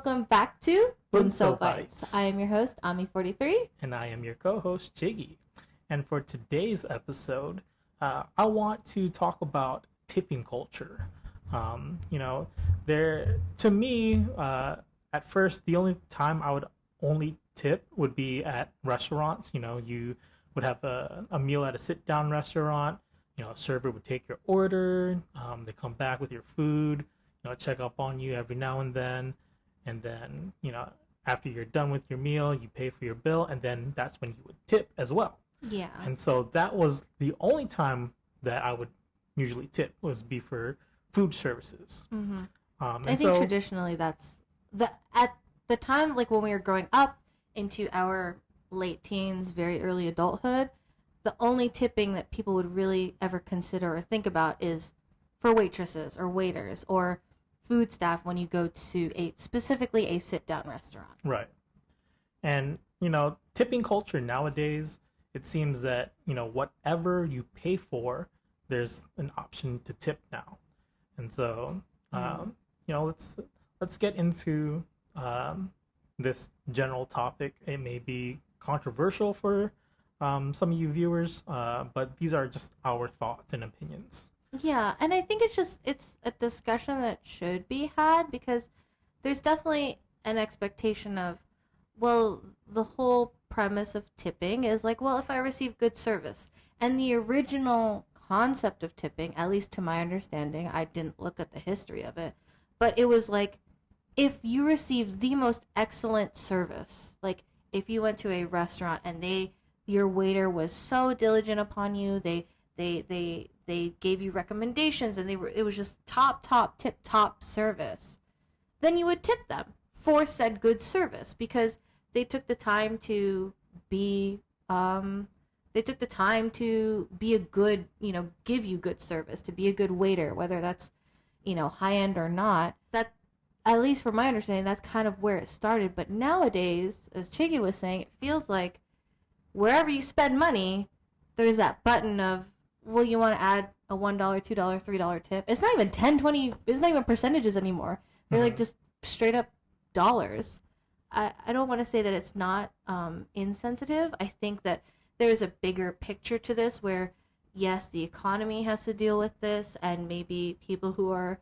welcome back to Bunso Bunso Bites. Bites. I am your host, Ami43. And I am your co-host, Jiggy. And for today's episode, I want to talk about tipping culture. To me, at first, the only time I would only tip would be at restaurants. You would have a meal at a sit-down restaurant. A server would take your order. They come back with your food. Check up on you every now and then. And then, after you're done with your meal, you pay for your bill, and then that's when you would tip as well. Yeah. And so that was the only time that I would usually tip was be for food services. Mm-hmm. I think traditionally that's at the time, like when we were growing up into our late teens, very early adulthood, the only tipping that people would really ever consider or think about is for waitresses or waiters or food staff when you go to specifically a sit-down restaurant. Right. And, tipping culture nowadays, it seems that, whatever you pay for, there's an option to tip now. And so, let's get into this general topic. It may be controversial for some of you viewers, but these are just our thoughts and opinions. Yeah, and I think it's a discussion that should be had because there's definitely an expectation of, well, the whole premise of tipping is like, well, if I receive good service. And the original concept of tipping, at least to my understanding, I didn't look at the history of it, but it was like, if you received the most excellent service, like if you went to a restaurant and your waiter was so diligent upon you, they gave you recommendations and it was just tip top service, then you would tip them for said good service because they took the time to be a good, give you good service, to be a good waiter, whether that's, high end or not. That, at least from my understanding, that's kind of where it started. But nowadays, as Chiggy was saying, it feels like wherever you spend money, there's that button of, well, you want to add a $1, $2, $3 tip. It's not even 10, 20, it's not even percentages anymore. They're like just straight up dollars. I don't want to say that it's not insensitive. I think that there's a bigger picture to this where, yes, the economy has to deal with this, and maybe people who are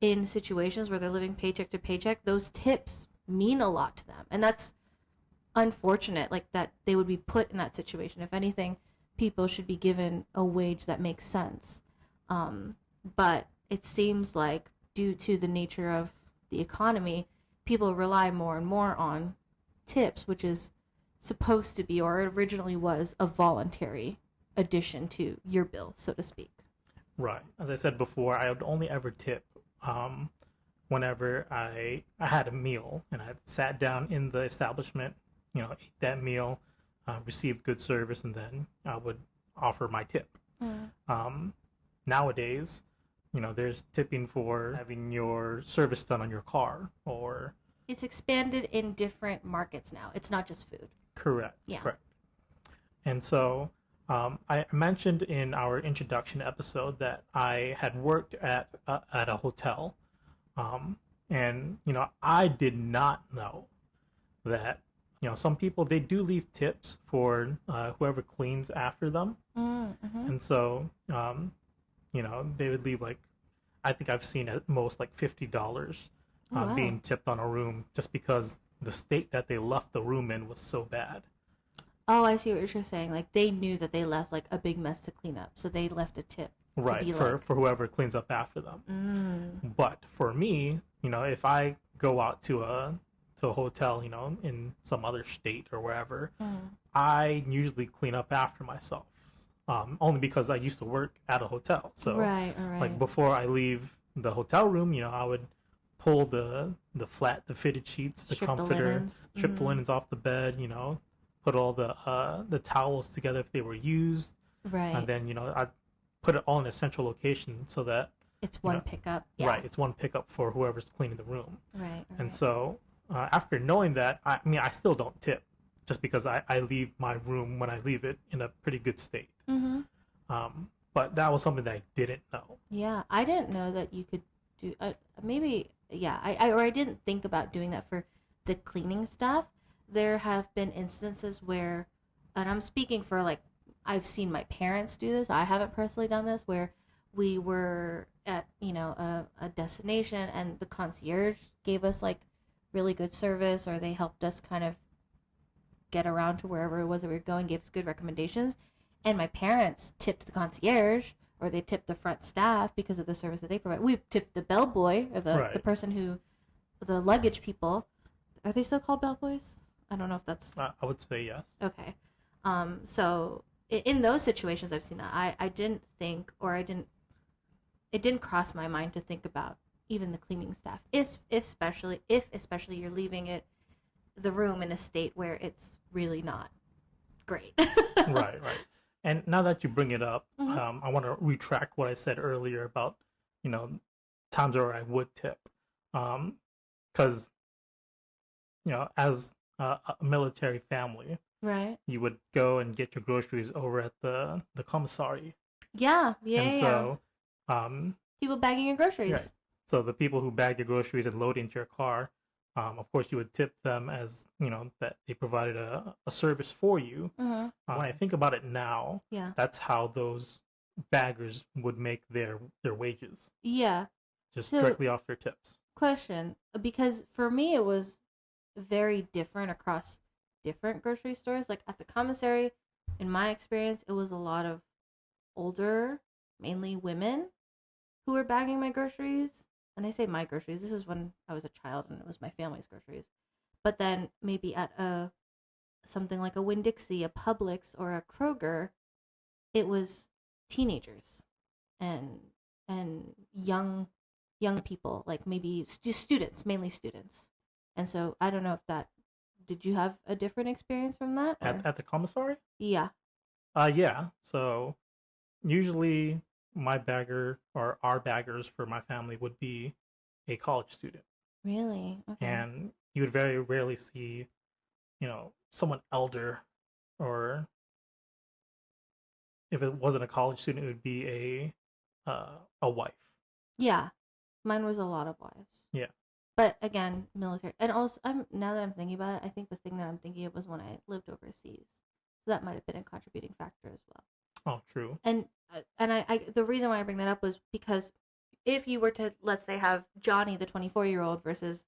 in situations where they're living paycheck to paycheck, those tips mean a lot to them. And that's unfortunate, like that they would be put in that situation. If anything, people should be given a wage that makes sense. But it seems like due to the nature of the economy, people rely more and more on tips, which is supposed to be, or it originally was, a voluntary addition to your bill, so to speak. Right. As I said before, I would only ever tip whenever I had a meal and I sat down in the establishment, ate that meal, received good service, and then I would offer my tip. Nowadays, there's tipping for having your service done on your car, or it's expanded in different markets now. It's not just food. Correct. Yeah. Correct. And so I mentioned in our introduction episode that I had worked at a hotel, and I did not know that some people, they do leave tips for whoever cleans after them. Mm-hmm. And so they would leave, like, I think I've seen at most like $50 wow. being tipped on a room just because the state that they left the room in was so bad. Oh, I see what you're saying. Like, they knew that they left like a big mess to clean up, so they left a tip. Right, to be for whoever cleans up after them. But for me, if I go out to a hotel, in some other state or wherever, I usually clean up after myself. Only because I used to work at a hotel. So, right. like, before I leave the hotel room, I would pull the fitted sheets, the comforter, strip the linens off the bed, put all the towels together if they were used. Right. And then, I'd put it all in a central location so that it's one pickup. Yeah. Right, it's one pickup for whoever's cleaning the room. Right. And so after knowing that, I still don't tip just because I leave my room when I leave it in a pretty good state. Mm-hmm. But that was something that I didn't know. Yeah, I didn't know that you could do. Maybe, yeah. I didn't think about doing that for the cleaning stuff. There have been instances where, and I'm speaking for like, I've seen my parents do this. I haven't personally done this, where we were at, a destination and the concierge gave us like really good service, or they helped us kind of get around to wherever it was that we were going, gave us good recommendations. And my parents tipped the concierge, or they tipped the front staff because of the service that they provide. We've tipped the bellboy, or the Right. person who, the luggage people. Are they still called bellboys? I don't know if that's I would say yes. okay. So in those situations, I've seen that. I didn't think, or it didn't cross my mind to think about even the cleaning staff, especially you're leaving the room in a state where it's really not great. Right, right. And now that you bring it up, Hmm. I want to retract what I said earlier about, you know, times where I would tip. Because, as a military family, Right. you would go and get your groceries over at the commissary. Yeah. And Yeah. Yeah. so, um, People bagging your right. groceries. So the people who bag your groceries and load into your car, of course, you would tip them as, that they provided a service for you. Hmm. When I think about it now, Yeah. that's how those baggers would make their wages, Yeah. just So, directly off their tips. question, because for me it was very different across different grocery stores. Like at the commissary, in my experience, it was a lot of older, mainly women, who were bagging my groceries. And I say my groceries. This is when I was a child and it was my family's groceries. But then maybe at a something like a Winn-Dixie, a Publix, or a Kroger, it was teenagers and young people, like maybe just students, mainly students. And so I don't know if that, did you have a different experience from that, or At the commissary? yeah. Yeah. So usually my bagger or our baggers for my family would be a college student, Really? Okay. and you would very rarely see, someone elder, or if it wasn't a college student, it would be a wife. Yeah, mine was a lot of wives. Yeah. But again, military. And also, now that I'm thinking about it, I think the thing that I'm thinking of was when I lived overseas. So that might have been a contributing factor as well. Oh, true. And the reason why I bring that up was because if you were to, let's say, have Johnny, the 24-year-old, versus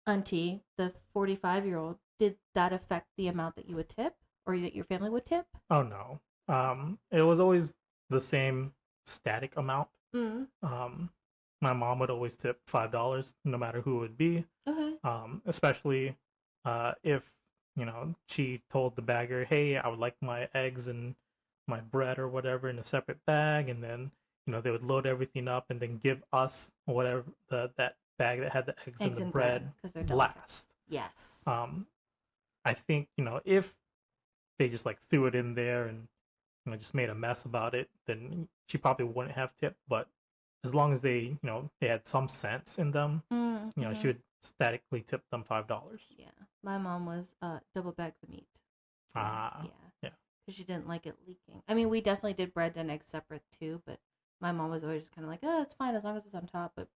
Auntie, the 45-year-old, did that affect the amount that you would tip, or that your family would tip? Oh no. It was always the same static amount. Mm. Um, my mom would always tip $5, no matter who it would be. Okay. Especially if she told the bagger, "Hey, I would like my eggs and my bread or whatever in a separate bag," and then they would load everything up and then give us whatever that bag that had the eggs and Eggs the and bread bread, because they're delicate. last. Yes. I think if they just like threw it in there and just made a mess about it, then she probably wouldn't have tipped. But as long as they had some sense in them, Mm-hmm. she would statically tip them $5. Yeah. My mom was double bag the meat. Ah, Yeah. yeah, Because she didn't like it leaking. I mean, we definitely did bread and eggs separate too, but my mom was always just kind of like, oh, it's fine as long as it's on top. But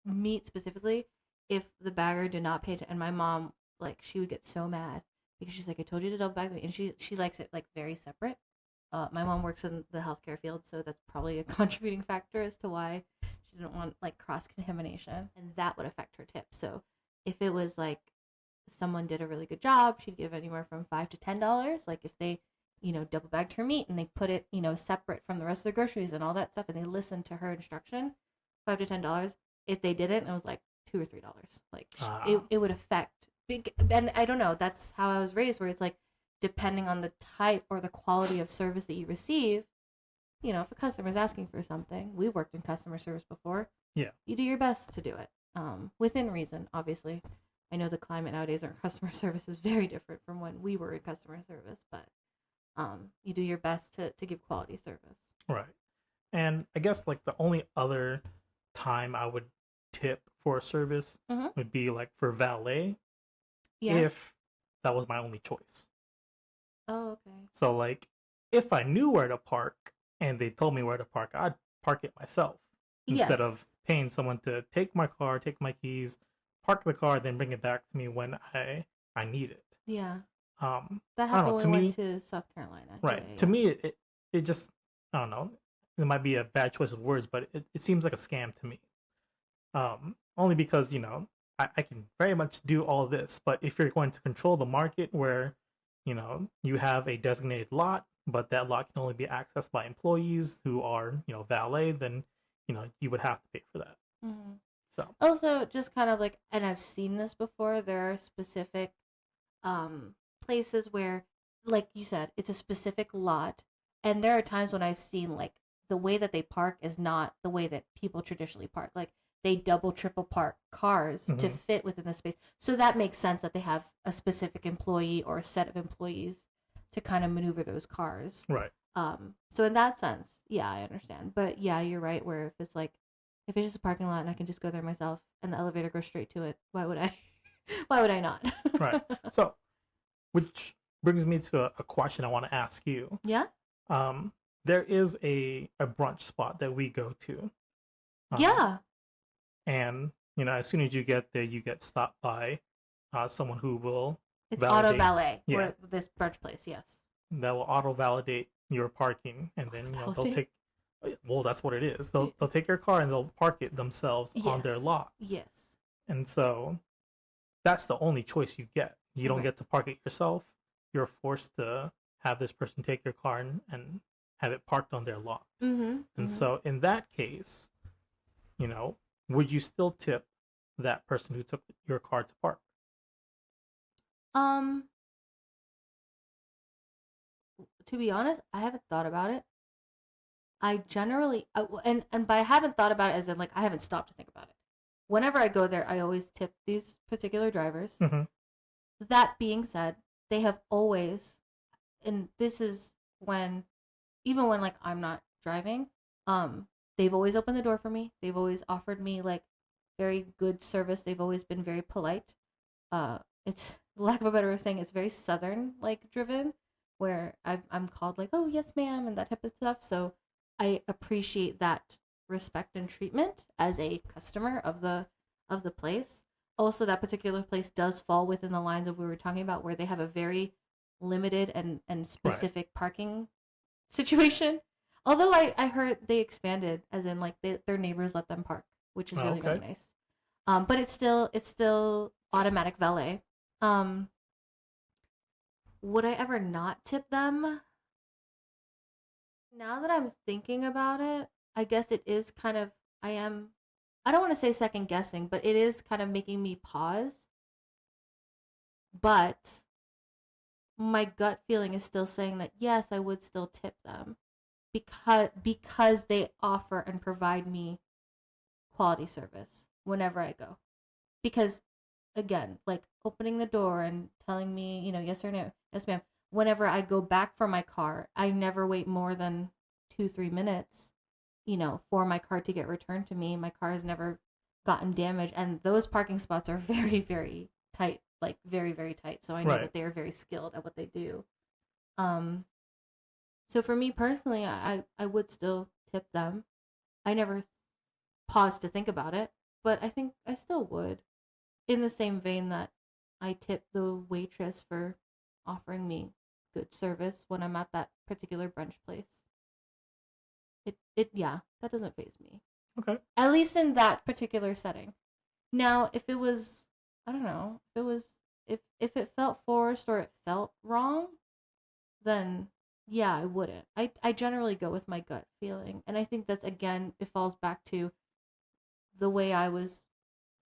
meat specifically, if the bagger did not pay attention, and my mom, like, she would get so mad because she's like, I told you to double bag the meat, and she likes it like very separate. My mom works in the healthcare field, so that's probably a contributing factor as to why she didn't want like cross contamination, and that would affect her tip. So if it was like someone did a really good job, she'd give anywhere from $5 to $10. Like if they, double bagged her meat and they put it, separate from the rest of the groceries and all that stuff, and they listened to her instruction, $5 to $10. If they didn't, it was like $2 or $3. Like ah, it would affect big. And I don't know. That's how I was raised, where it's like depending on the type or the quality of service that you receive. If a customer is asking for something, we've worked in customer service before. yeah, You do your best to do it, within reason, obviously. I know the climate nowadays in customer service is very different from when we were in customer service, but you do your best to give quality service. right. And I guess like the only other time I would tip for a service Mm-hmm. would be like for valet, Yeah. if that was my only choice. Oh, okay. So like if I knew where to park and they told me where to park, I'd park it myself instead Yes. of paying someone to take my car, take my keys, park the car, then bring it back to me when I need it. Yeah. Um, That I don't happened know. when To we went me, to South Carolina. Yeah, right? yeah, To yeah. me, it just I don't know. It might be a bad choice of words, but it seems like a scam to me. Only because I can very much do all this, but if you're going to control the market where you have a designated lot, but that lot can only be accessed by employees who are valet, then you would have to pay for that. Hmm. So Also, just kind of like, and I've seen this before, there are specific um, places where, like you said, it's a specific lot. And there are times when I've seen like the way that they park is not the way that people traditionally park. Like they double, triple park cars to mhm, fit within the space. So that makes sense that they have a specific employee or a set of employees to kind of maneuver those cars. right, So in that sense, yeah, I understand. But yeah, you're right. Where if it's like, if it's just a parking lot and I can just go there myself and the elevator goes straight to it, why would I? Why would I not? right. So which brings me to a question I want to ask you. Yeah. Um, there is a brunch spot that we go to, um, Yeah. and as soon as you get there, you get stopped by someone who will It's auto validate, valet. yeah, Where this brunch place, yes. that will auto validate your parking, and Auto then they'll validate. take. Well, that's what it is. They'll take your car and they'll park it themselves on their Yes. lot, Yes. and so that's the only choice you get. You don't Right. get to park it yourself. You're forced to have this person take your car and have it parked on their lot. Mm-hmm. And Mm-hmm. so in that case, you know, would you still tip that person who took your car to park? Um, to be honest, I haven't thought about it. I generally, and by I haven't thought about it as in like I haven't stopped to think about it. Whenever I go there, I always tip these particular drivers. Mm-hmm. That being said, they have always, and this is when, even when like I'm not driving, um, they've always opened the door for me. They've always offered me like very good service. They've always been very polite. It's lack of a better way of saying it's very southern like driven, where I'm called like, oh yes ma'am, and that type of stuff. So I appreciate that respect and treatment as a customer of the place. Also, that particular place does fall within the lines of we were talking about, where they have a very limited and Right. specific parking situation. Although I heard they expanded, as in like their neighbors let them park, which is Oh, really really okay. nice. But it's still automatic valet. Um, would I ever not tip them? Now that I'm thinking about it, I guess it is kind of I am. I don't want to say second guessing, but it is kind of making me pause. But my gut feeling is still saying that yes, I would still tip them because they offer and provide me quality service whenever I go. Because again, like opening the door and telling me, yes or no, yes ma'am. Whenever I go back for my car, I never wait more than 2-3 minutes, for my car to get returned to me. My car has never gotten damaged, and those parking spots are very, very tight, like very, very tight. So I know Right. that they are very skilled at what they do. Um, so for me personally, I would still tip them. I never paused to think about it, but I think I still would. In the same vein that I tip the waitress for offering me good service when I'm at that particular brunch place. Yeah, that doesn't faze me. Okay. At least in that particular setting. Now, if it was, I don't know, if it felt forced or it felt wrong, then yeah, I wouldn't. I generally go with my gut feeling, and I think that's again it falls back to the way I was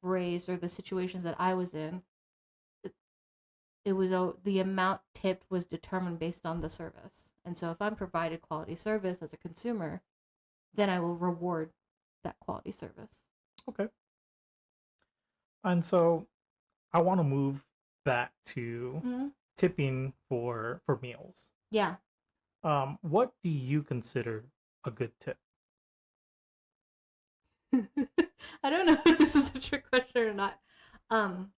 raised or the situations that I was in. It was the amount tipped was determined based on the service. And so if I'm provided quality service as a consumer, then I will reward that quality service. Okay. And so I want to move back to Mm-hmm. tipping for meals. Yeah. What do you consider a good tip? I don't know if this is a trick question or not. Um,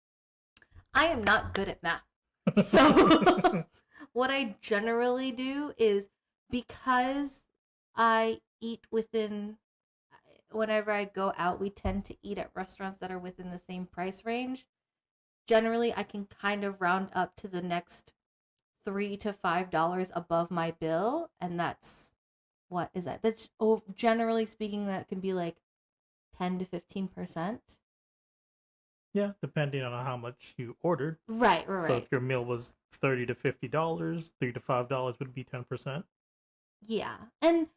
I am not good at math. So what I generally do is because I eat within whenever I go out, we tend to eat at restaurants that are within the same price range. Generally, I can kind of round up to the next $3 to $5 above my bill, and that's what is that? That's generally speaking, that can be like 10 to 15%. Yeah, depending on how much you ordered. Right, So right. if your meal was $30 to $50, $3 to $5 would be 10%. Yeah, and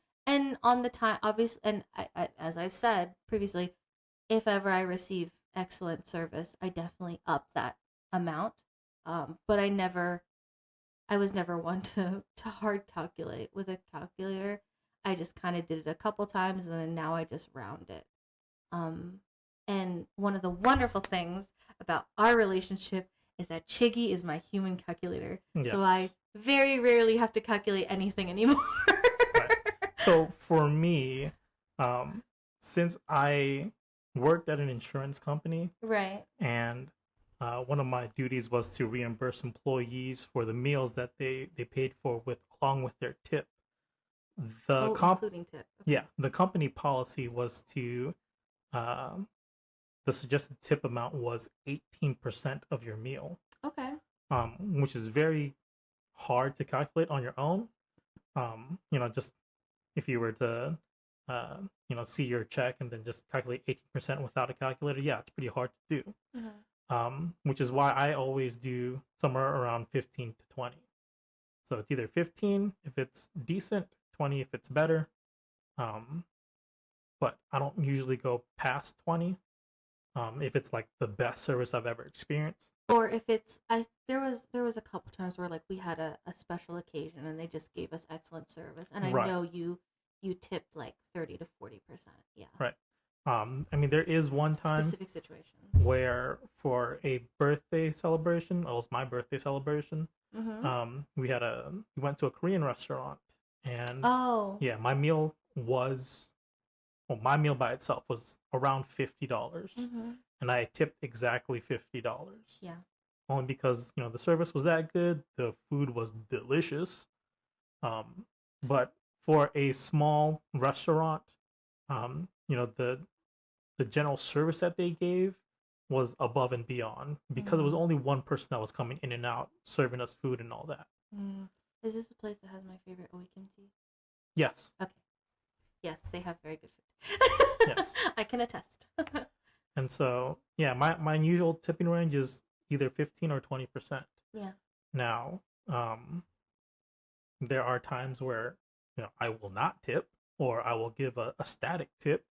on the time, obviously, and as I've said previously, if ever I receive excellent service, I definitely up that amount. But I was never one to hard calculate with a calculator. I just kind of did it a couple times, and then now I just round it. Um, and one of the wonderful things about our relationship is that Chiggy is my human calculator. So I Yes. very rarely have to calculate anything anymore. Right. So for me, um, since I worked at an insurance company Right. and one of my duties was to reimburse employees for the meals that they paid for with along with their tip. The Oh, comp including tip. Okay. Yeah, the company policy was to um, the suggested tip amount was 18% of your meal, Okay. which is very hard to calculate on your own. Just if you were to, uh, see your check and then just calculate 18% without a calculator, yeah, it's pretty hard to do. Mm-hmm. Which is why I always do somewhere around 15 to 20. So it's either 15 if it's decent, 20 if it's better. Um, but I don't usually go past 20 if it's like the best service I've ever experienced. Or if it's there was a couple times where like we had a special occasion and they just gave us excellent service, and I Right, know you tipped like 30 to 40%. Yeah. right. I mean, there is one time Specific situations. where for a birthday celebration, well, it was my birthday celebration, Mm-hmm. we went to a Korean restaurant, and Oh. yeah, my meal by itself was around $50, Mm-hmm. and I tipped exactly $50. Yeah. Only because the service was that good, the food was delicious. Um, but for a small restaurant, the general service that they gave was above and beyond because it was Mm. only one person that was coming in and out serving us food and all that. Mm. Is this the place that has my favorite oe kimchi? Yes, Okay. Yes, they have very good yes. food. I can attest. And so yeah, my usual tipping range is either 15 or 20%. Yeah. Now, there are times where I will not tip or I will give a static tip.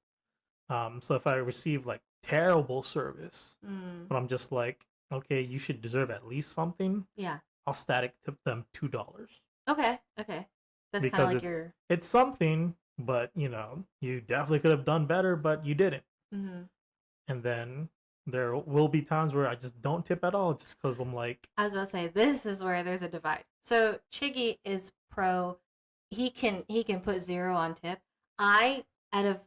So if I receive like terrible service, Mm. but I'm just like, okay, you should deserve at least something, Yeah. I'll static tip them $2 Okay. Okay. That's kind of because like it's your. it's something, but you definitely could have done better, but you didn't. Mm-hmm. And then there will be times where I just don't tip at all, just because I'm like, I was about to say this is where there's a divide. So Chiggy is pro. He can put zero on tip. I, out of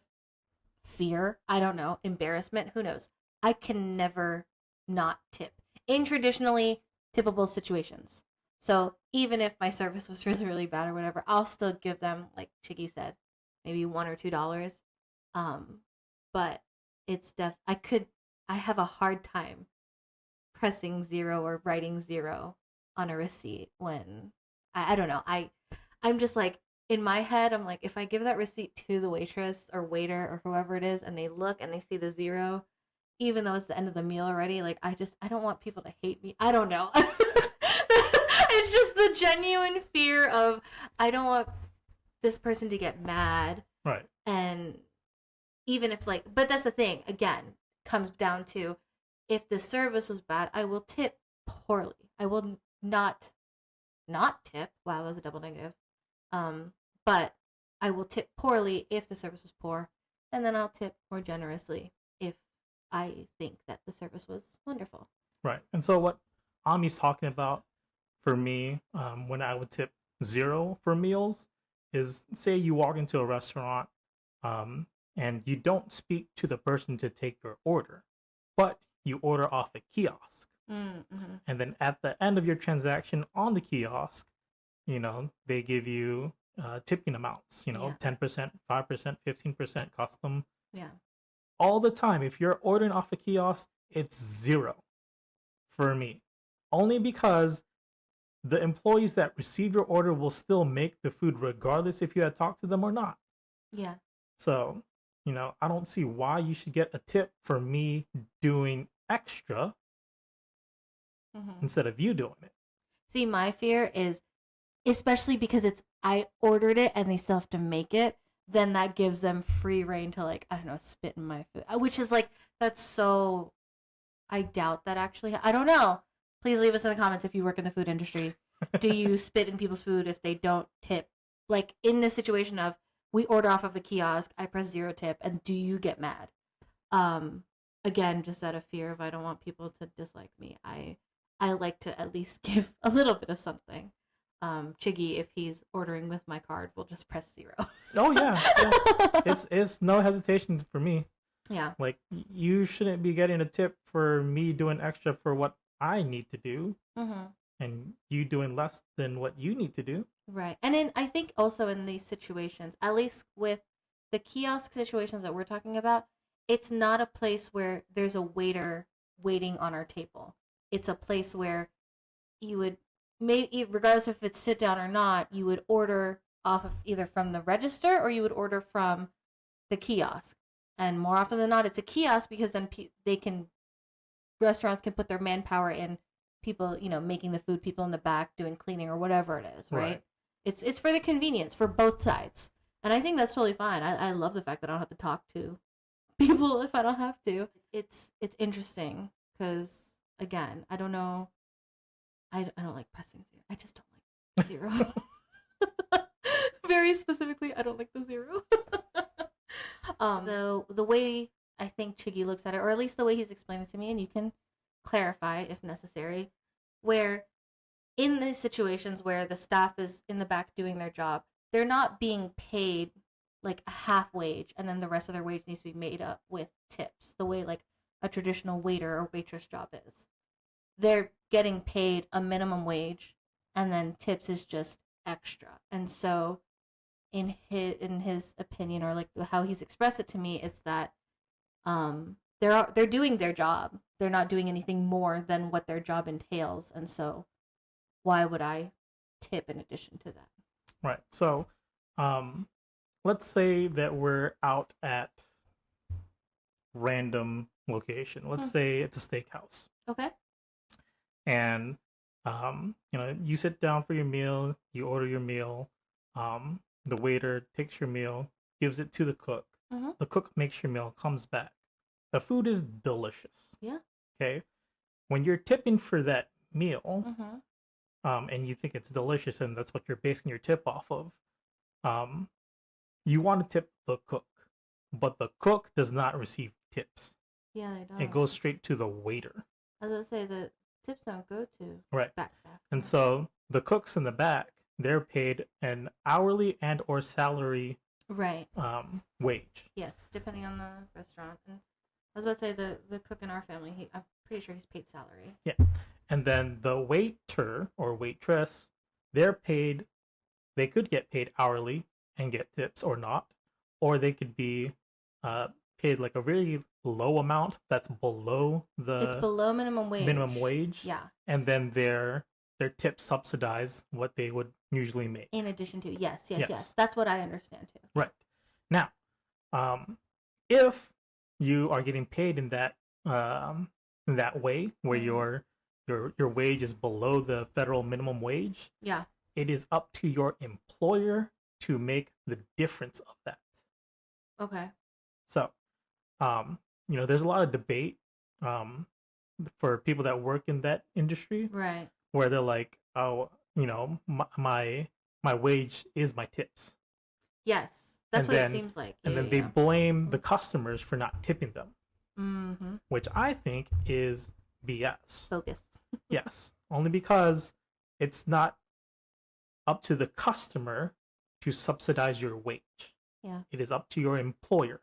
fear, I don't know, embarrassment, who knows, I can never not tip in traditionally tippable situations. So even if my service was really really bad or whatever, I'll still give them, like Chiggy said, maybe $1 or $2. Um, but I have a hard time pressing zero or writing zero on a receipt when I don't know. I'm just like, in my head, I'm like, if I give that receipt to the waitress or waiter or whoever it is and they look and they see the zero, even though it's the end of the meal already, like I don't want people to hate me. I don't know. It's just the genuine fear of, I don't want this person to get mad. right, And even if, like, but that's the thing, again, comes down to, if the service was bad, I will tip poorly. I will not tip. Wow, that was a double negative. Um, but I will tip poorly if the service was poor, and then I'll tip more generously if I think that the service was wonderful. right. And so what Ami's talking about for me, when I would tip zero for meals, is say you walk into a restaurant, um, and you don't speak to the person to take your order, but you order off a kiosk. Mm-hmm. And then at the end of your transaction on the kiosk, they give you tipping amounts, Yeah. 10%, 5%, 15% custom. Yeah. All the time. If you're ordering off a kiosk, it's zero for me. Only because the employees that receive your order will still make the food regardless if you had talked to them or not. Yeah. So, I don't see why you should get a tip for me doing extra Hmm. instead of you doing it. See, my fear is, especially because I ordered it and they still have to make it, then that gives them free reign to, like, I don't know, spit in my food, which is like, that's so, I doubt that actually. I don't know. Please leave us in the comments if you work in the food industry. Do you spit in people's food if they don't tip? Like in this situation of we order off of a kiosk, I press zero tip, and do you get mad? Um, Again, just out of fear of I don't want people to dislike me. I like to at least give a little bit of something. Chiggy, if he's ordering with my card, will just press zero. Oh yeah, yeah. It's no hesitation for me. Yeah. Like you shouldn't be getting a tip for me doing extra for what I need to do, Mm-hmm. and you doing less than what you need to do. Right. And then I think also in these situations, at least with the kiosk situations that we're talking about, it's not a place where there's a waiter waiting on our table. It's a place where you would, maybe regardless if it's sit down or not, you would order off of either from the register or you would order from the kiosk. And more often than not, it's a kiosk because then they can, restaurants can put their manpower in people, making the food, people in the back doing cleaning or whatever it is, right? Right. It's for the convenience for both sides. And I think that's totally fine. I love the fact that I don't have to talk to people if I don't have to. It's interesting because again, I don't know. I don't like pressing zero. I just don't like zero. Very specifically, I don't like the zero. The way I think Chiggy looks at it, or at least the way he's explained it to me, and you can clarify if necessary, where in these situations where the staff is in the back doing their job, they're not being paid like a half wage and then the rest of their wage needs to be made up with tips, the way like a traditional waiter or waitress job is. They're getting paid a minimum wage and then tips is just extra. And so in his opinion, or like how he's expressed it to me, it's that they're doing their job. They're not doing anything more than what their job entails, and so why would I tip in addition to that? Right. So, um, let's say that we're out at random location. Let's Hmm. say it's a steakhouse, Okay. and you sit down for your meal, you order your meal, the waiter takes your meal, gives it to the cook. Mm-hmm. The cook makes your meal, comes back. The food is delicious. Yeah. Okay. When you're tipping for that meal, Mm-hmm. and you think it's delicious and that's what you're basing your tip off of, um, you want to tip the cook, but the cook does not receive tips. Yeah, they It don't. goes straight to the waiter. As I say, the tips don't go to Right. back staff. And so the cooks in the back, they're paid an hourly and or salary Right. wage. Yes, depending on the restaurant. And I was about to say the cook in our family, I'm pretty sure he's paid salary. Yeah. And then the waiter or waitress, they're paid, they could get paid hourly and get tips or not, or they could be paid like a very low amount that's below It's the below minimum wage. minimum wage. Yeah. And then their tips subsidize what they would usually make. In addition to, yes. Yes. That's what I understand too. Right. Now, if you are getting paid in that way where Mhm. your wage is below the federal minimum wage, Yeah. it is up to your employer to make the difference of that. Okay. So, there's a lot of debate um, for people that work in that industry Right. where they're like, oh, my wage is my tips. Yes. That's And what it then seems like. and Yeah, then they yeah. blame the customers for not tipping them, Mm-hmm. which I think is BS. Focus. Yes, only because it's not up to the customer to subsidize your wage. Yeah. It is up to your employer.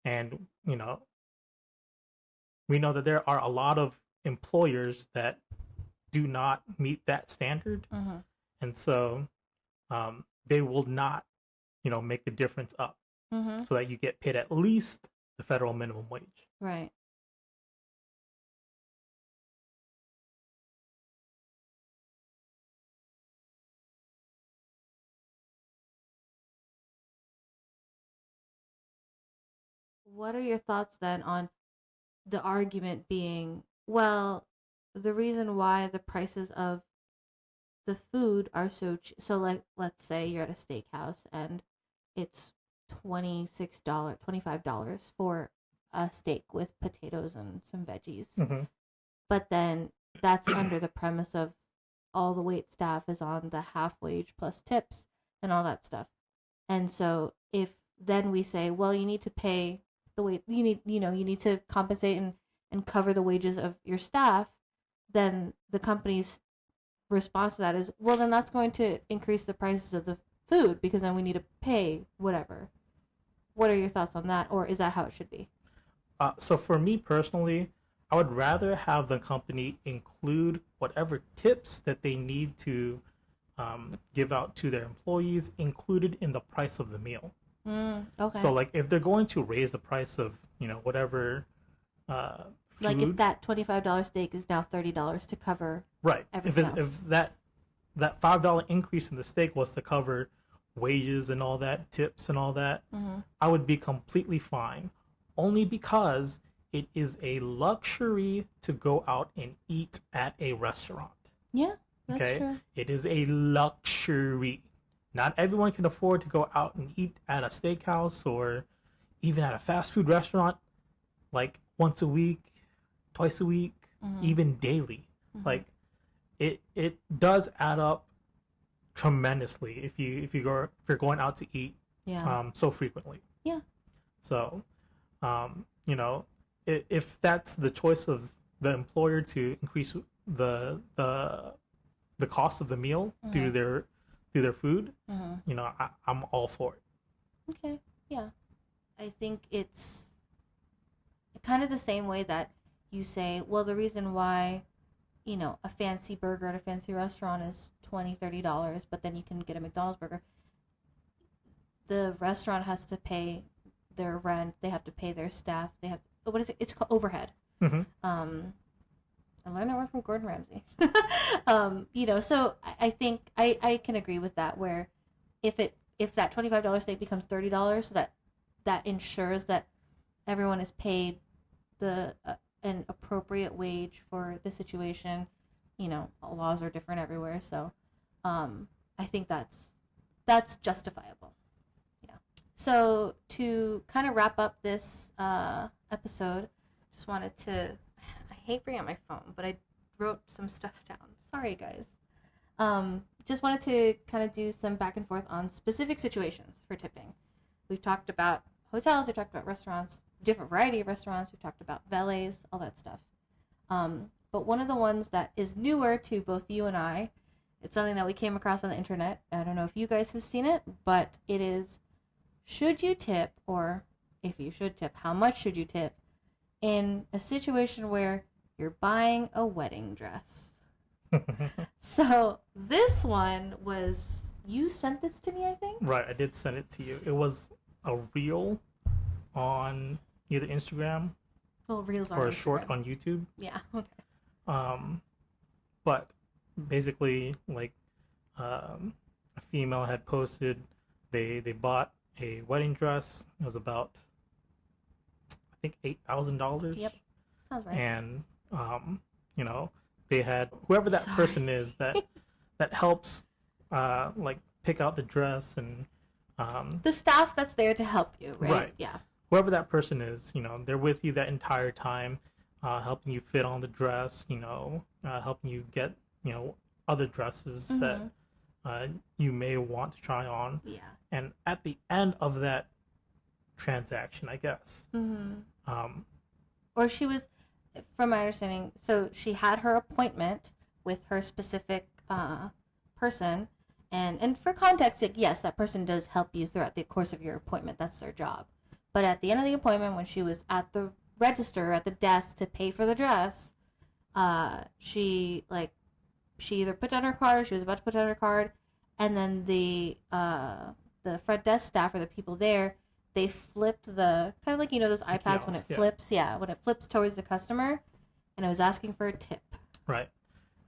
And, we know that there are a lot of employers that do not meet that standard. Mm-hmm. And so they will not, make the difference up. Mm-hmm. so that you get paid at least the federal minimum wage. Right. What are your thoughts then on the argument being, well, the reason why the prices of the food are so like let's say you're at a steakhouse and it's $26, $25 for a steak with potatoes and some veggies. Mm-hmm. But then that's under the premise of all the wait staff is on the half wage plus tips and all that stuff. And so if then we say, well, you need to pay the wait, you need to compensate and cover the wages of your staff, then the company's response to that is, well, then that's going to increase the prices of the food because then we need to pay whatever. What are your thoughts on that, or is that how it should be? So for me personally, I would rather have the company include whatever tips that they need to give out to their employees included in the price of the meal. Okay. So like if they're going to raise the price of whatever Like if food, that $25 steak is now $30 to cover right? everything else. If that $5 increase in the steak was to cover wages and all that, tips and all that, I would be completely fine. Only because it is a luxury to go out and eat at a restaurant. Yeah, that's Okay? true. It is a luxury. Not everyone can afford to go out and eat at a steakhouse or even at a fast food restaurant like once a week, twice a week, even daily. Like it does add up tremendously if you're going out to eat so frequently. Yeah. So if that's the choice of the employer to increase the cost of the meal through their food, I'm all for it. Okay. Yeah. I think it's kind of the same way that you say, well, the reason why, a fancy burger at a fancy restaurant is $20, $30, but then you can get a McDonald's burger. The restaurant has to pay their rent. They have to pay their staff. They have, what is it? It's called overhead. Mm-hmm. I learned that word from Gordon Ramsay. So I think I can agree with that. Where if that $25 steak becomes $30, so that ensures that everyone is paid the an appropriate wage for the situation. Laws are different everywhere, so I think that's justifiable. Yeah. So to kind of wrap up this episode, just wanted to. I hate bringing up my phone, but I wrote some stuff down. Sorry, guys. Just wanted to kind of do some back and forth on specific situations for tipping. We've talked about hotels, we've talked about restaurants, different variety of restaurants, we've talked about valets, all that stuff. But one of the ones that is newer to both you and I, it's something that we came across on the internet. I don't know if you guys have seen it, but it is, should you tip, or if you should tip, how much should you tip in a situation where you're buying a wedding dress? So this one was, you sent this to me, I think? Right, I did send it to you. It was a reel on either Instagram Reels or on a short Instagram. on YouTube. Yeah, okay. But basically, like, a female had posted they bought a wedding dress. It was about, I think, $8,000. Yep, sounds right. And they had whoever that person is that helps like pick out the dress and the staff that's there to help you, right? Right. Yeah. Whoever that person is, they're with you that entire time, helping you fit on the dress, helping you get, other dresses that you may want to try on. Yeah. And at the end of that transaction, I guess. Or she was, from my understanding, so she had her appointment with her specific person, and for context, yes, that person does help you throughout the course of your appointment. That's their job. But at the end of the appointment, when she was at the register at the desk to pay for the dress, she either put down her card, or she was about to put down her card, and then the front desk staff or the people there they flipped the kind of like those The iPads when kiosk, it yeah. flips, yeah, when it flips towards the customer, and I was asking for a tip. Right.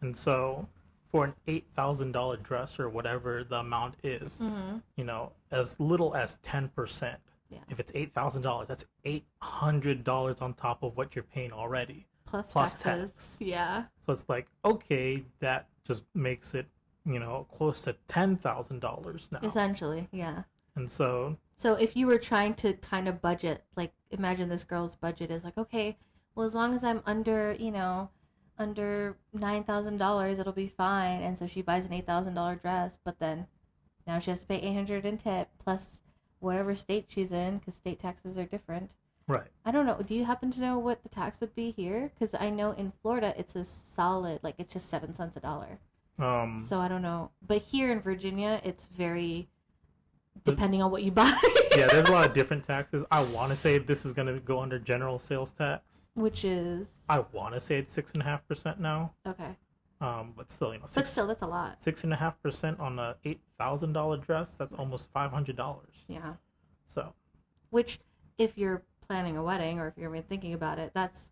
And so for an $8,000 dress or whatever the amount is, Mm-hmm. as little as 10%, Yeah. if it's $8,000, that's $800 on top of what you're paying already, Plus plus taxes. tax. Yeah. So it's like, okay, that just makes it, close to $10,000 now. Essentially, yeah. And so, So if you were trying to kind of budget, like imagine this girl's budget is like, okay, well as long as I'm under, under $9,000, it'll be fine. And so she buys an $8,000 dress, but then now she has to pay 800 in tip plus whatever state she's in, because state taxes are different. right. I don't know. Do you happen to know what the tax would be here? Because I know in Florida it's a solid, like it's just 7 cents a dollar. Um, So I don't know. But here in Virginia, it's very There's- depending on what you buy. yeah, there's a lot of different taxes. I want to say this is going to go under general sales tax. Which is I want to say it's 6.5% now. okay. But still, But still, that's a lot. 6.5% on a $8,000 dress. That's almost $500. Yeah. So, Which, if you're planning a wedding or if you're even thinking about it, that's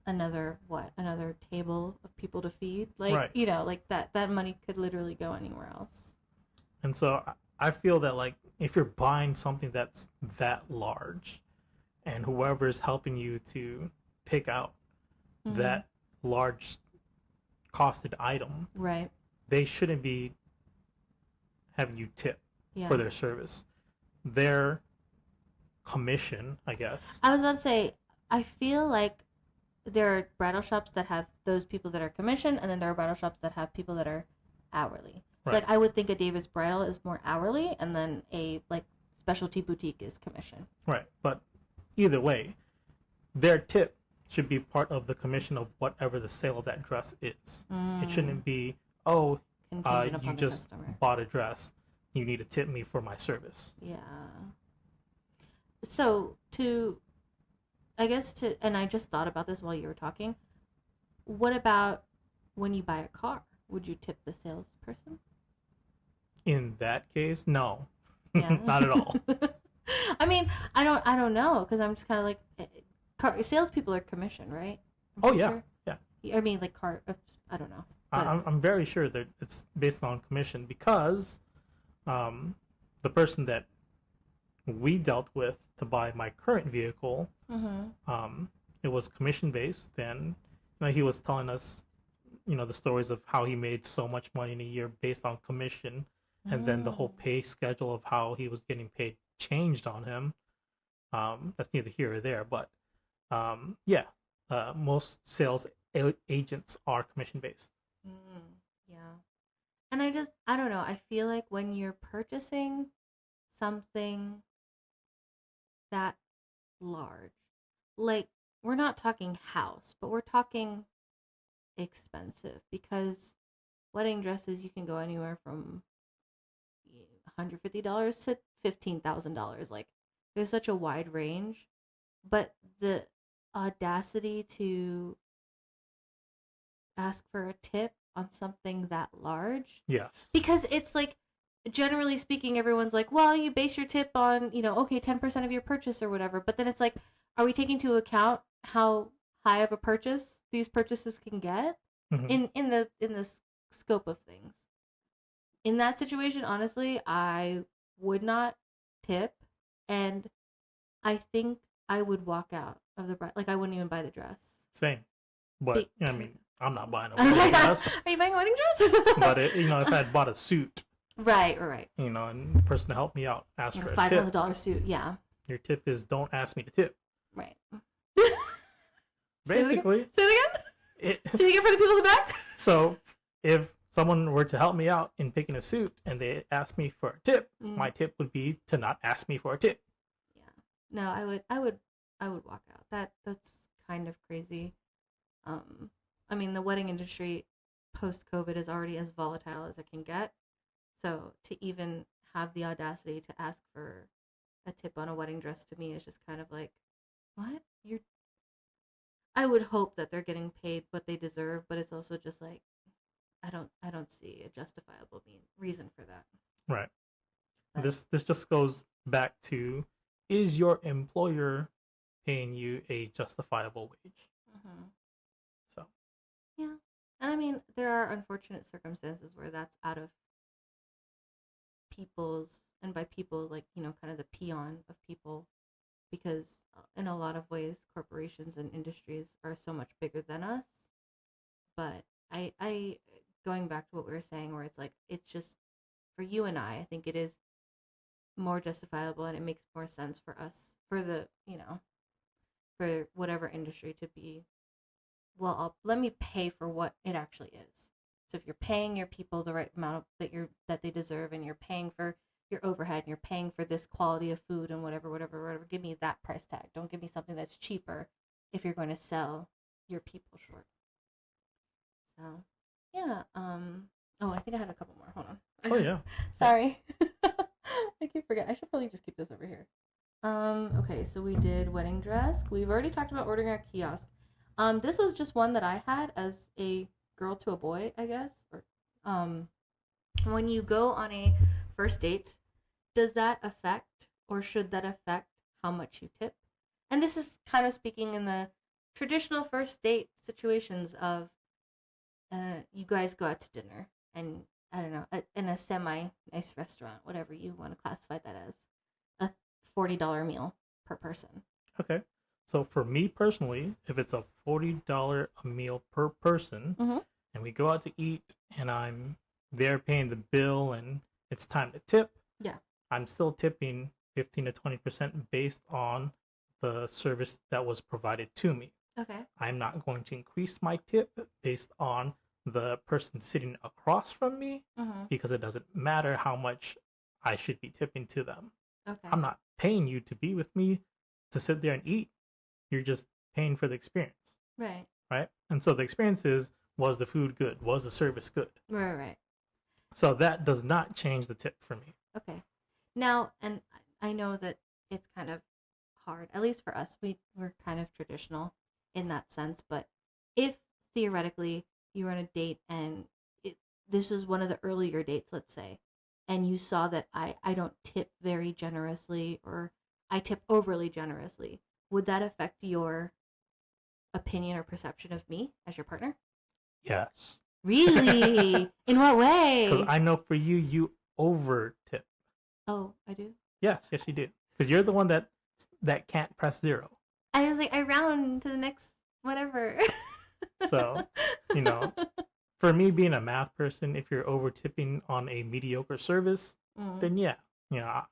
another another table of people to feed. Like Right. like that money could literally go anywhere else. and so I feel that like if you're buying something that's that large, and whoever's helping you to pick out Mm-hmm. that large costed item, Right. they shouldn't be having you tip Yeah. for their service. Their commission, I guess. I was about to say, I feel like there are bridal shops that have those people that are commission, and then there are bridal shops that have people that are hourly. So Right. like I would think a David's Bridal is more hourly, and then a like specialty boutique is commission. Right. But either way, their tip should be part of the commission of whatever the sale of that dress is. It shouldn't be, oh, Contingent upon you the just customer. bought a dress. You need to tip me for my service. Yeah. So I guess and I just thought about this while you were talking. What about when you buy a car? Would you tip the salesperson? In that case, no, Yeah. not at all. I mean, I don't know because I'm just kind of like, salespeople are commission, right? I'm Oh pretty yeah, sure. yeah. I mean, like car. I don't know. But, I'm very sure that it's based on commission because the person that we dealt with to buy my current vehicle, it was commission based, and he was telling us, the stories of how he made so much money in a year based on commission, and then the whole pay schedule of how he was getting paid changed on him. That's neither here or there, but yeah, most sales agents are commission based. yeah. And I don't know. I feel like when you're purchasing something that large, like we're not talking house, but we're talking expensive because wedding dresses you can go anywhere from $150 to $15,000. Like there's such a wide range, but the audacity to ask for a tip on something that large, Yes. because it's like generally speaking everyone's like, well, you base your tip on okay, 10% of your purchase or whatever, but then it's like, are we taking into account how high of a purchase these purchases can get Mhm. in the scope of things? In that situation, honestly, I would not tip, and I think I would walk out of the like I wouldn't even buy the dress. Same. But Be- I mean, I'm not buying a I was wedding like, dress. are you buying a wedding dress? But if I had bought a suit, right. and the person to help me out asked for a tip, $5,000 suit, yeah, your tip is don't ask me to tip. right. Basically, Say it again. it, Say it again for the people in the back. so if someone were to help me out in picking a suit and they asked me for a tip, my tip would be to not ask me for a tip. Yeah. No, I would walk out. That's kind of crazy. I mean, the wedding industry post COVID is already as volatile as it can get. So to even have the audacity to ask for a tip on a wedding dress to me is just kind of like, what? I would hope that they're getting paid what they deserve, but it's also just like I don't see a justifiable reason for that. Right. But, This just goes back to is your employer paying you a justifiable wage? Mm-hmm. So, Yeah. And I mean, there are unfortunate circumstances where that's out of people's, and by people, like, kind of the peon of people, because in a lot of ways, corporations and industries are so much bigger than us. But going back to what we were saying, where it's like, it's just for you and I think it is more justifiable and it makes more sense for us, for the, for whatever industry to be, well, let me pay for what it actually is. So if you're paying your people the right amount of, that they deserve, and you're paying for your overhead, and you're paying for this quality of food and whatever, give me that price tag. Don't give me something that's cheaper if you're going to sell your people short. So, yeah. Oh, I think I had a couple more. Hold oh on. yeah, yeah. Sorry. I keep forgetting. I should probably just keep this over here. Okay, so we did wedding dress. We've already talked about ordering at kiosk. This was just one that I had as a girl to a boy, I guess. Or, when you go on a first date, does that affect, or should that affect, how much you tip? And this is kind of speaking in the traditional first date situations of, you guys go out to dinner, and I don't know, in a semi nice restaurant, whatever you want to classify that as, a $40 meal per person. Okay. So for me personally, if it's a $40 a meal per person, Mm-hmm. and we go out to eat, and I'm there paying the bill, and it's time to tip, Yeah. I'm still tipping 15 to 20% based on the service that was provided to me. Okay. I'm not going to increase my tip based on the person sitting across from me, Mm-hmm. because it doesn't matter how much I should be tipping to them. Okay. I'm not paying you to be with me to sit there and eat. You're just paying for the experience, Right. right? And so the experience is, was the food good? Was the service good? Right. So that does not change the tip for me. Okay. Now, and I know that it's kind of hard, at least for us. We're kind of traditional in that sense, but if theoretically you were on a date and this is one of the earlier dates, let's say, and you saw that I don't tip very generously, or I tip overly generously, would that affect your opinion or perception of me as your partner? Yes. Really? In what Because way? I know for you, you over tip. Oh, I do. Yes, you do. Because you're the one that can't press zero. I was like, I round to the next whatever. So, you know, for me being a math person, if you're over tipping on a mediocre service, Mm, then yeah,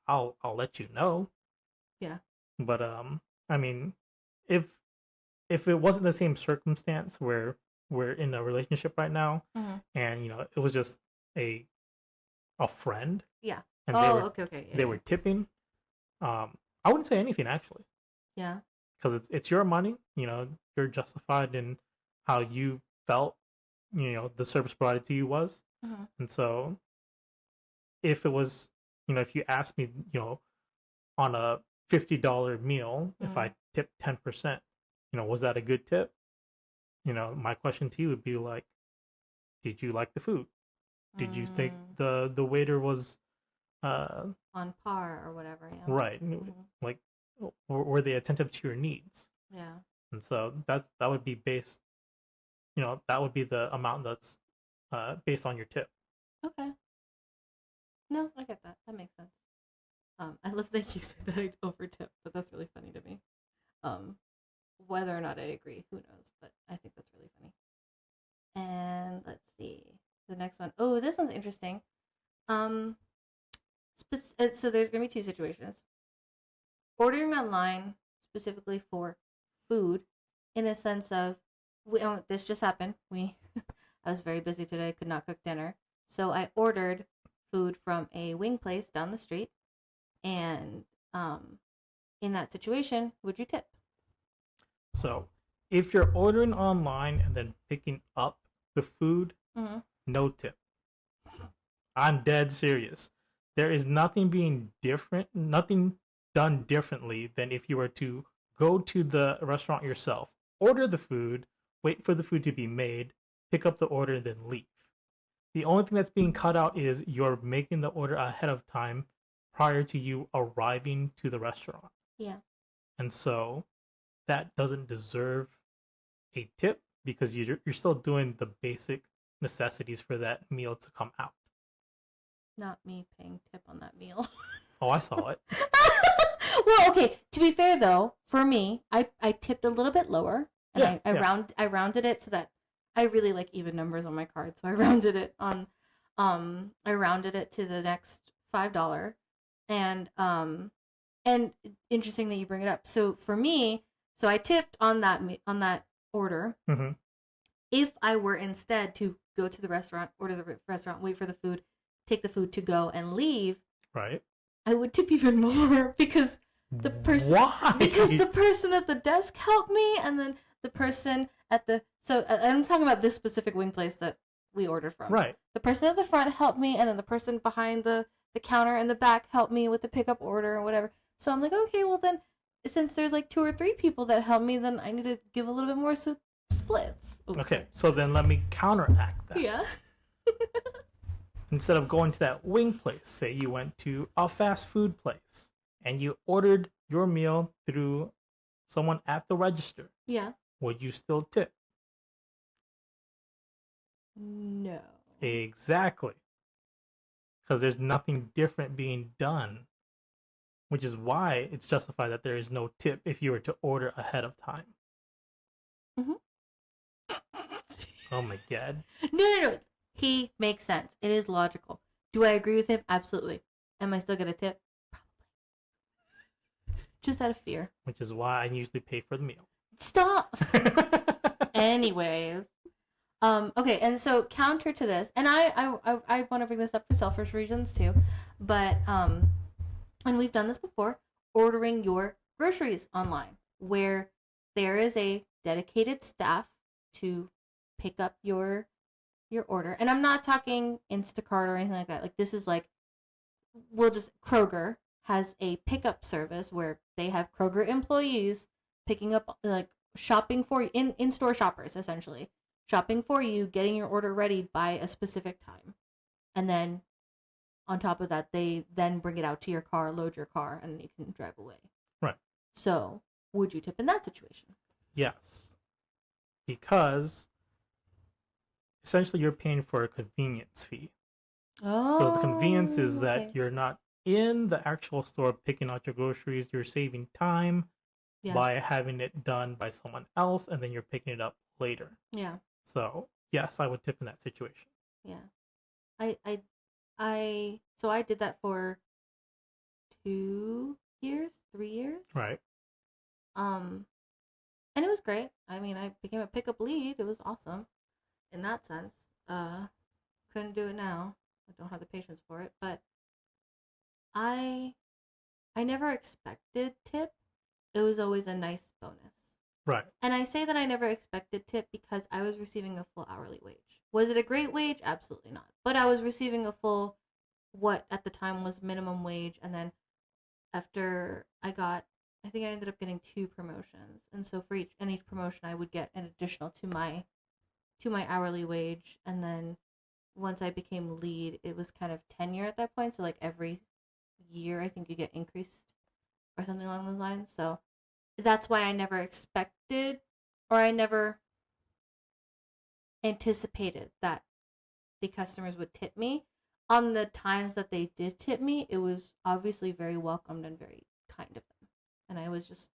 I'll let you know. yeah. But I mean, if if it wasn't the same circumstance where we're in a relationship right now, Hmm. and it was just a a friend, Yeah. and Oh, okay. they were tipping, I wouldn't say anything actually, Yeah. because it's your money. You're justified in how you felt. The service provided to you was, Yeah. Hmm. and so if it was, if you asked me, on a $50 meal, if Mm, I tipped 10%, was that a good tip? My question to you would be like, did you like the food? Did you think mm, the waiter was on par or whatever. Yeah. right? Hmm. Like, were they attentive to your needs? Yeah. And so that would be based, that would be the amount that's based on your tip. Okay. No, I get that. That makes sense. I love that you said that I overtip, but that's really funny to me. Um, whether or not I agree, who knows? But I think that's really funny. And let's see the next one. Oh, this one's interesting. Um, so there's gonna be two situations. Ordering online specifically for food, in a sense of, this just happened. I was very busy today, could not cook dinner, so I ordered food from a wing place down the street. And in that situation, would you tip? So if you're ordering online and then picking up the food, Mm-hmm. no tip. I'm dead serious. There is nothing being different, nothing done differently than if you were to go to the restaurant yourself, order the food, wait for the food to be made, pick up the order, and then leave. The only thing that's being cut out is you're making the order ahead of time prior to you arriving to the restaurant. Yeah. And so that doesn't deserve a tip because you're still doing the basic necessities for that meal to come out. Not me paying tip on that meal. Oh, I saw it. Well, okay. To be fair though, for me, I tipped a little bit lower, and Yeah, yeah. I rounded it so that I really like even numbers on my card, so I rounded it on, I rounded it to the next $5, and interesting that you bring it up. So for me, so I tipped on that order. Mm-hmm. If I were instead to go to the restaurant, order the restaurant, wait for the food, take the food to go, and leave, Right. I would tip even more Why? because the person at the desk helped me, and then the person at the so I'm talking about this specific wing place that we ordered from. Right. The person at the front helped me, and then the person behind the counter in the back helped me with the pickup order or whatever. So I'm like, okay, well then, since there's like 2 or 3 people that help me, then I need to give a little bit more splits. Oops. Okay, so then let me counteract that. Yeah. Instead of going to that wing place, say you went to a fast food place and you ordered your meal through someone at the register, Yeah. would you still tip? No. Exactly. Because there's nothing different being done, which is why it's justified that there is no tip if you were to order ahead of time. Mm-hmm. Oh my god. No. He makes sense. It is logical. Do I agree with him? Absolutely. Am I still gonna tip? Probably. Just out of fear. Which is why I usually pay for the meal. Stop. Anyways. Okay, and so counter to this, and I want to bring this up for selfish reasons too, but and we've done this before, ordering your groceries online, where there is a dedicated staff to pick up your order. And I'm not talking Instacart or anything like that. Like this is like Kroger has a pickup service where they have Kroger employees picking up, like, shopping for you, in-store shoppers essentially. Shopping for you, getting your order ready by a specific time. And then on top of that, they then bring it out to your car, load your car, and you can drive away. Right. So, would you tip in that situation? Yes. Because essentially you're paying for a convenience fee. Oh. So the convenience is that okay. you're not in the actual store picking out your groceries. You're saving time by having it done by someone else, and then you're picking it up later. Yeah. So yes, I would tip in that situation. Yeah. So I did that for 2 years, 3 years. Right. And it was great. I mean, I became a pickup lead. It was awesome in that sense. Couldn't do it now. I don't have the patience for it, but I never expected tip. It was always a nice bonus. Right. And I say that I never expected tip because I was receiving a full hourly wage. Was it a great wage? Absolutely not. But I was receiving a full, what at the time was minimum wage, and then after I think I ended up getting 2 promotions, and so for each promotion I would get an additional to my hourly wage, and then once I became lead, it was kind of tenure at that point, so like every year I think you get increased or something along those lines. So that's why I never expected, or I never anticipated that the customers would tip me. On the times that they did tip me, it was obviously very welcomed and very kind of them. And I was just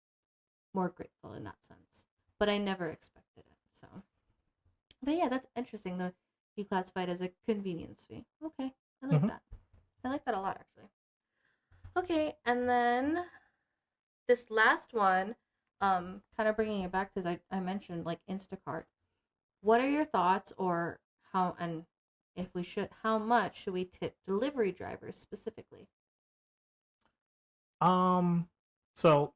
more grateful in that sense. But I never expected it. So, but yeah, that's interesting though. You classified as a convenience fee. Okay. I like that. I like that a lot, actually. Okay, and then this last one, kind of bringing it back because I mentioned like Instacart. What are your thoughts, or how, and if we should, how much should we tip delivery drivers specifically? So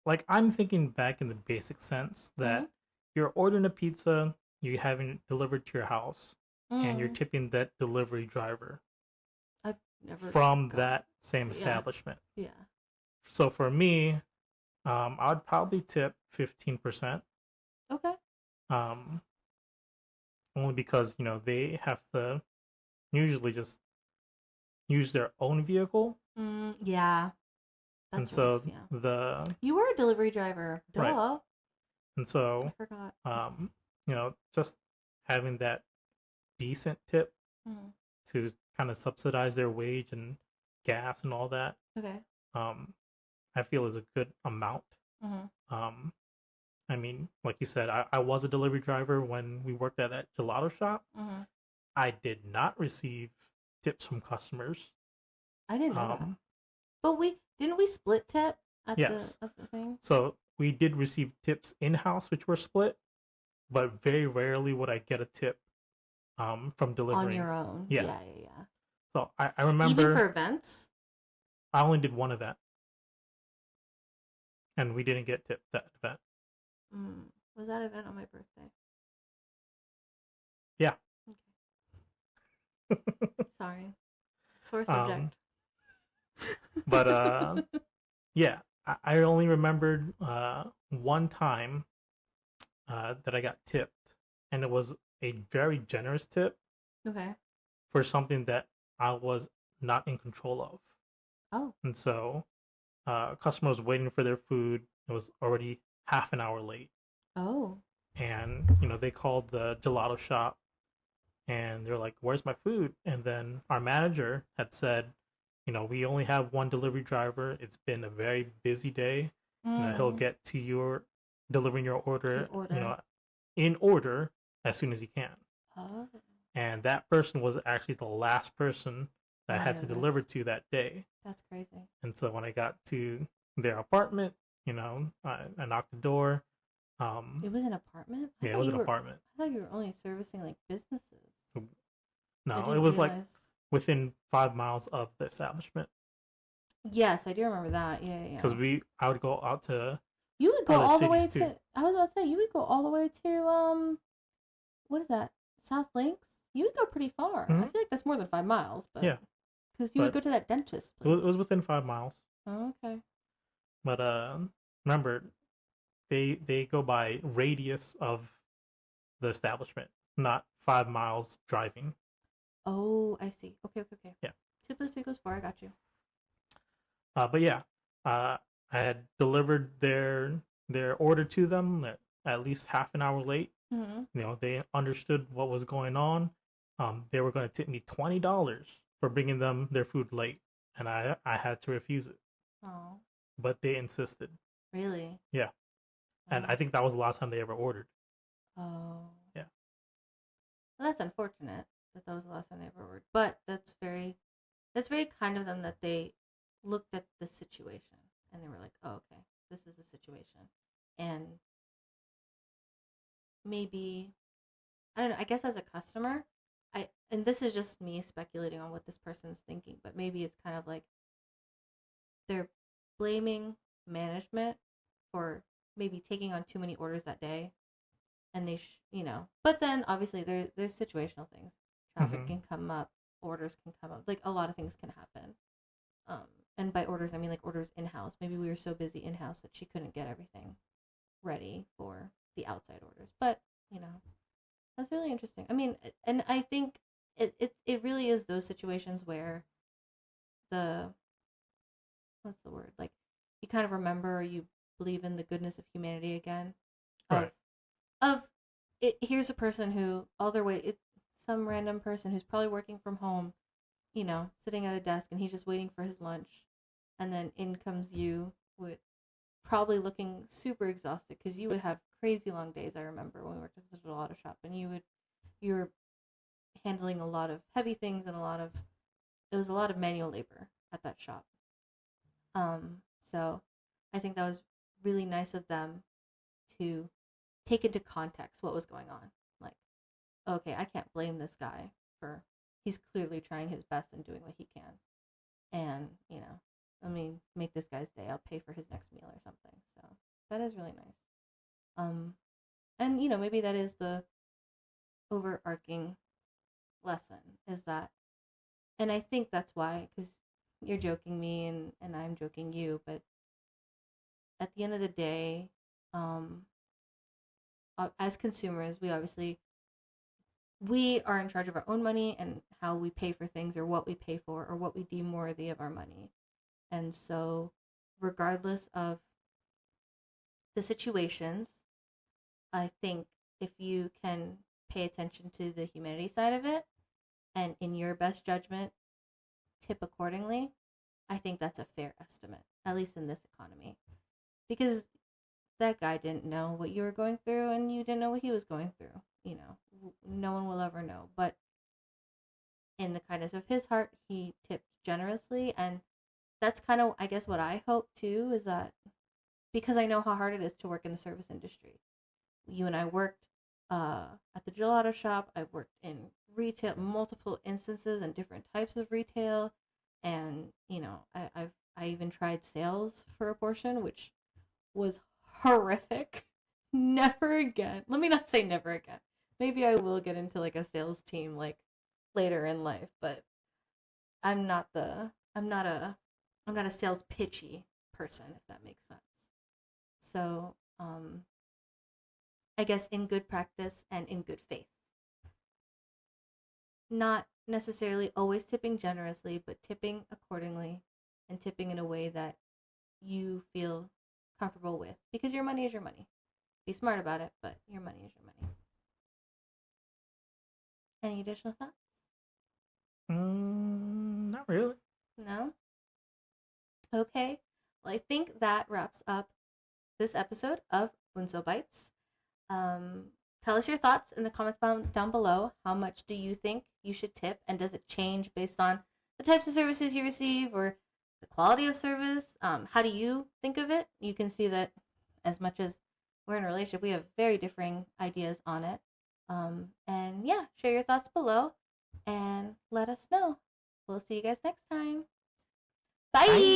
like I'm thinking back in the basic sense that you're ordering a pizza, you're having it delivered to your house, and you're tipping that delivery driver. I've never from that same establishment. Yeah. So for me, I would probably tip 15%. Okay. Only because they have to usually just use their own vehicle. Yeah. And That's rough. so Yeah. the You were a delivery driver. Duh. right. And I so forgot. just having that decent tip Mhm. to kind of subsidize their wage and gas and all that, Okay. um, I feel is a good amount. Mhm. Um, I mean, like you said, I was a delivery driver when we worked at that gelato shop. Mhm. I did not receive tips from customers. I didn't know that. Um, But we didn't we split tip yes. at the thing So we did receive tips in house, which were split, but very rarely would I get a tip from on delivering. your own. Yeah. Yeah, yeah, yeah. So I Even remember for events? I only did one event and we didn't get tipped that event. Was that event on my birthday? Yeah. Okay. Sorry. Sore um, subject. but yeah, I only remembered one time that I got tipped, and it was a very generous tip Okay. for something that I was not in control of. Oh. And so, customer was waiting for their food. It was already half an hour late, Oh. and they called the gelato shop, and they're like, "Where's my food?" And then our manager had said, "We only have one delivery driver. It's been a very busy day. He'll Mm. get to your delivering your Your order, order. in order as soon as he can." Oh. And that person was actually the last person that I You had to deliver noticed. to that day. That's crazy. And so when I got to their apartment, I knocked the door. It was an apartment? Yeah, it was an apartment. I thought you were only servicing like businesses. I No, it didn't was like realize. within 5 miles of the establishment. Yes, I do remember that. Yeah, yeah, Because yeah. I would go out to You would go other all the cities way too. to. I was about to say you would go all the way to what is that? South Links. You would go pretty far. I Hmm. feel like that's more than 5 miles, but Yeah, because you would but go to that dentist it was place. within 5 miles. Oh, okay. But remember, they go by radius of the establishment, not 5 miles driving. Oh, I see. Okay, okay, okay. Yeah. 2 + 2 = 4. I got you. But yeah, I had delivered their order to them at least half an hour late. Mm-hmm. They understood what was going on. They were going to tip me $20 for bringing them their food late, and I had to refuse it. Oh, But they insisted. really? Yeah, and I Wow. think that was the last time they ever ordered. Oh, Yeah. well, that's unfortunate that that was the last time they ever worked. But that's very kind of them that they looked at the situation and they were like, oh, okay, this is the situation, and maybe I don't know. I guess as a customer, and this is just me speculating on what this person's thinking, but maybe it's kind of like they're blaming management for maybe taking on too many orders that day, and But then obviously there's situational things. Traffic Mm-hmm. can come up, orders can come up, like a lot of things can happen. Um, and by orders, I mean like orders in house. Maybe we were so busy in house that she couldn't get everything ready for the outside orders. But you know, that's really interesting. I mean, and I think it really is those situations where the what's the word, like you kind of remember, or you believe in the goodness of humanity again. Of Right. of it. Here's a person who all their way it's some random person who's probably working from home, sitting at a desk, and he's just waiting for his lunch, and then in comes you with probably looking super exhausted because you would have crazy long days. I remember when we worked at the gelato shop, and you were handling a lot of heavy things and it was a lot of manual labor at that shop. So I think that was really nice of them to take into context what was going on. Like, okay, I can't blame this guy for he's clearly trying his best and doing what he can. And, let me make this guy's day. I'll pay for his next meal or something. So that is really nice. Um and maybe that is the overarching lesson is that, and I think that's why, because you're joking me and I'm joking you, but at the end of the day, um, as consumers, we are in charge of our own money and how we pay for things or what we pay for or what we deem worthy of our money. And so regardless of the situations, I think if you can pay attention to the humanity side of it and in your best judgment tip accordingly, I think that's a fair estimate, at least in this economy. Because that guy didn't know what you were going through and you didn't know what he was going through. No one will ever know. But in the kindness of his heart, he tipped generously. And that's kind of, I guess, what I hope too is that because I know how hard it is to work in the service industry. You and I worked at the gelato shop. I've worked in retail, multiple instances and different types of retail. And, I even tried sales for a portion, which was horrific. Never again. Let me not say never again. Maybe I will get into like a sales team like later in life, but I'm not the I'm not a sales pitchy person, if that makes sense. So, I guess in good practice and in good faith. Not necessarily always tipping generously, but tipping accordingly and tipping in a way that you feel comfortable with because your money is your money. Be smart about it, but your money is your money. Any additional thoughts? Not really. No? Okay. Well, I think that wraps up this episode of Bunso Bites. Tell us your thoughts in the comments down below. How much do you think you should tip, and does it change based on the types of services you receive or the quality of service? How do you think of it? You can see that as much as we're in a relationship, we have very differing ideas on it. And yeah, share your thoughts below and let us know. We'll see you guys next time. Bye. Bye.